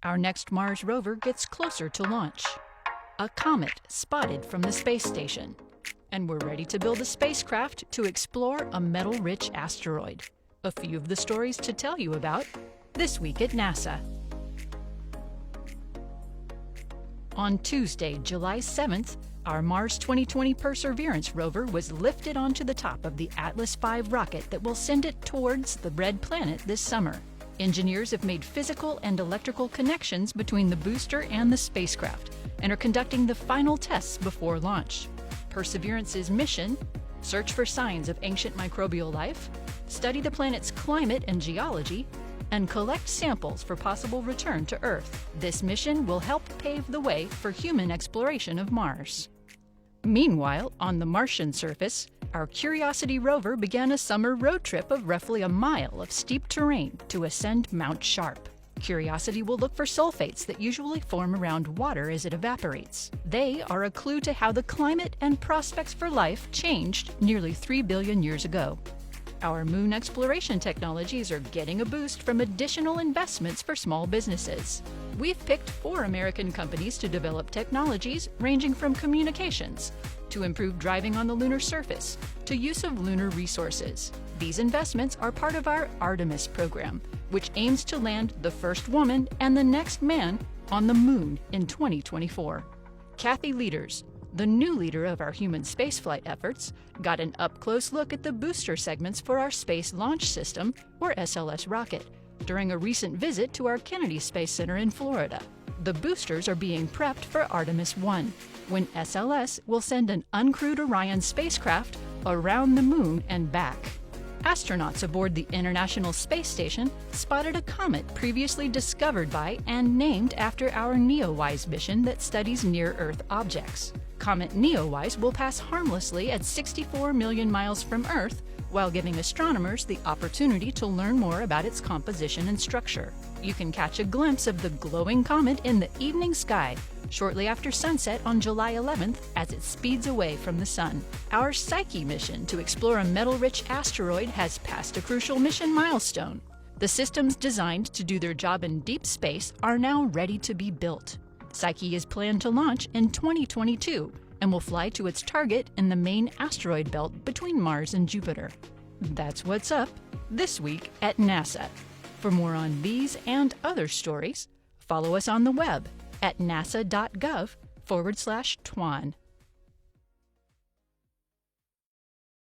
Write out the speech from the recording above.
Our next Mars rover gets closer to launch. A comet spotted from the space station. And we're ready to build a spacecraft to explore a metal-rich asteroid. A few of the stories to tell you about this week at NASA. On Tuesday, July 7th, our Mars 2020 Perseverance rover was lifted onto the top of the Atlas V rocket that will send it towards the red planet this summer. Engineers have made physical and electrical connections between the booster and the spacecraft and are conducting the final tests before launch. Perseverance's mission: search for signs of ancient microbial life, study the planet's climate and geology, and collect samples for possible return to Earth. This mission will help pave the way for human exploration of Mars. Meanwhile, on the Martian surface, our Curiosity rover began a summer road trip of roughly a mile of steep terrain to ascend Mount Sharp. Curiosity will look for sulfates that usually form around water as it evaporates. They are a clue to how the climate and prospects for life changed nearly 3 billion years ago. Our moon exploration technologies are getting a boost from additional investments for small businesses. We've picked 4 American companies to develop technologies ranging from communications to improved driving on the lunar surface to use of lunar resources. These investments are part of our Artemis program, which aims to land the first woman and the next man on the moon in 2024. Kathy Leaders, the new leader of our human spaceflight efforts, got an up-close look at the booster segments for our Space Launch System, or SLS rocket, during a recent visit to our Kennedy Space Center in Florida. The boosters are being prepped for Artemis 1, when SLS will send an uncrewed Orion spacecraft around the moon and back. Astronauts aboard the International Space Station spotted a comet previously discovered by and named after our NEOWISE mission that studies near-Earth objects. Comet NEOWISE will pass harmlessly at 64 million miles from Earth, while giving astronomers the opportunity to learn more about its composition and structure. You can catch a glimpse of the glowing comet in the evening sky shortly after sunset on July 11th as it speeds away from the Sun. Our Psyche mission to explore a metal-rich asteroid has passed a crucial mission milestone. The systems designed to do their job in deep space are now ready to be built. Psyche is planned to launch in 2022 and will fly to its target in the main asteroid belt between Mars and Jupiter. That's what's up this week at NASA. For more on these and other stories, follow us on the web at nasa.gov/Tuan.